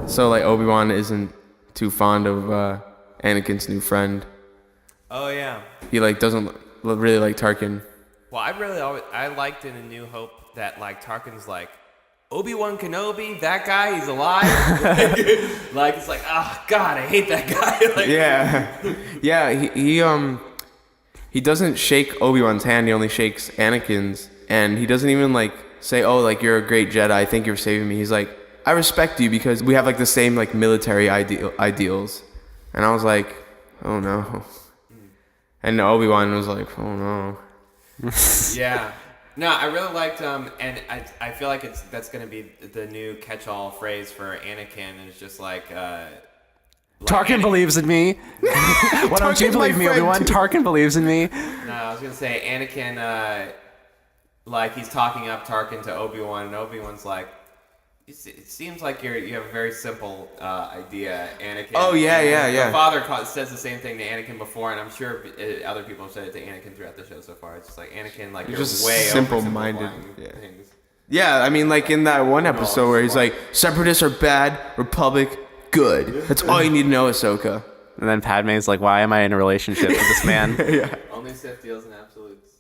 So like Obi-Wan isn't too fond of Anakin's new friend. Oh yeah. He like doesn't really like Tarkin. Well, I liked in A New Hope that like Tarkin's like, Obi-Wan Kenobi, that guy, he's alive. Like it's like, oh God, I hate that guy. Like, Yeah. He doesn't shake Obi-Wan's hand. He only shakes Anakin's, and he doesn't even like say, "Oh, like you're a great Jedi. I think you're saving me." He's like, "I respect you because we have like the same like military ideals." And I was like, "Oh no." And Obi-Wan was like, "Oh no." Yeah. No, I really liked and I feel like that's gonna be the new catch-all phrase for Anakin. It's just like Tarkin believes in me. Why don't you believe me, Obi-Wan? Tarkin believes in me. No, I was gonna say Anakin, like he's talking up Tarkin to Obi-Wan, and Obi-Wan's like, it seems like you have a very simple idea, Anakin. Oh yeah. The father says the same thing to Anakin before, and I'm sure other people have said it to Anakin throughout the show so far. It's just like Anakin, like you're just way simple-minded. things. Yeah, I mean, like in that one episode where he's like, "Separatists are bad, Republic good." That's all you need to know, Ahsoka. And then Padme's like, "Why am I in a relationship with this man?" Yeah. Only Sith deals in absolutes.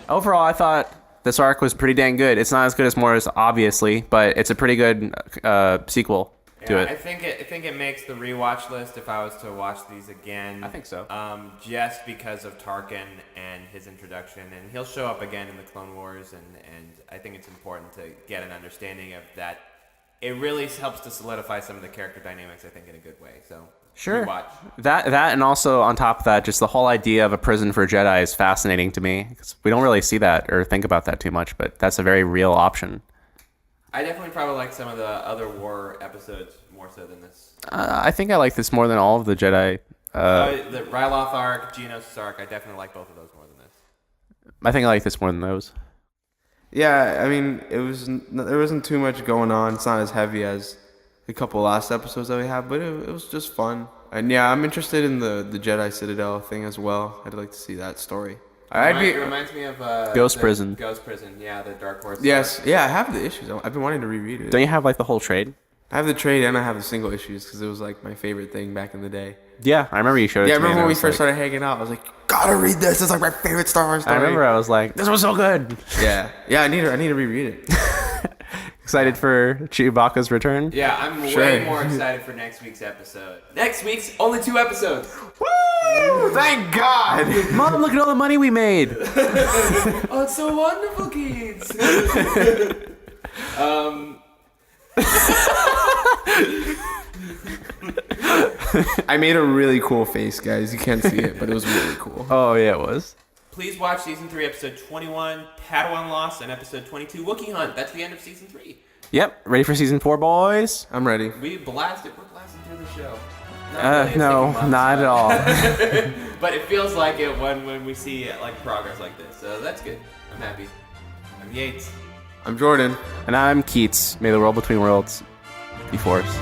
Overall, I thought this arc was pretty dang good. It's not as good as Morris, obviously, but it's a pretty good sequel to it. I think it makes the rewatch list if I was to watch these again. I think so. Just because of Tarkin and his introduction, and he'll show up again in the Clone Wars, and I think it's important to get an understanding of that. It really helps to solidify some of the character dynamics, I think, in a good way. So Sure. rewatch. That and also on top of that, just the whole idea of a prison for Jedi is fascinating to me, because we don't really see that or think about that too much, but that's a very real option. I definitely probably like some of the other war episodes more so than this. I think I like this more than all of the Jedi. The Ryloth arc, Geonosis arc, I definitely like both of those more than this. I think I like this more than those. Yeah, I mean, there wasn't too much going on. It's not as heavy as the couple last episodes that we had, but it was just fun. And yeah, I'm interested in the Jedi Citadel thing as well. I'd like to see that story. It reminds me of Ghost Prison. Ghost Prison, yeah, the Dark Horse. Yes, yeah, I have the issues. I've been wanting to reread it. Don't you have like the whole trade? I have the trade and I have the single issues because it was like my favorite thing back in the day. Yeah, I remember you showed it to me. Yeah, I remember when we was first started hanging out. I was like, gotta read this. It's like my favorite Star Wars story. I remember I was like, this was so good. Yeah, I need to reread it. Excited for Chewbacca's return? Yeah, I'm way more excited for next week's episode. Next week's only 2 episodes. Woo! Thank God! Mom, look at all the money we made. Oh, it's so wonderful, kids. I made a really cool face, guys. You can't see it, but it was really cool. Oh, yeah, it was. Please watch Season 3, Episode 21, Padawan Lost, and Episode 22, Wookiee Hunt. That's the end of Season 3. Yep, ready for Season 4, boys? I'm ready. We're blasting through the show. No, not at all. But it feels like it when we see like progress like this. So that's good. I'm happy. I'm Yates. I'm Jordan. And I'm Keats. May the world between worlds be force.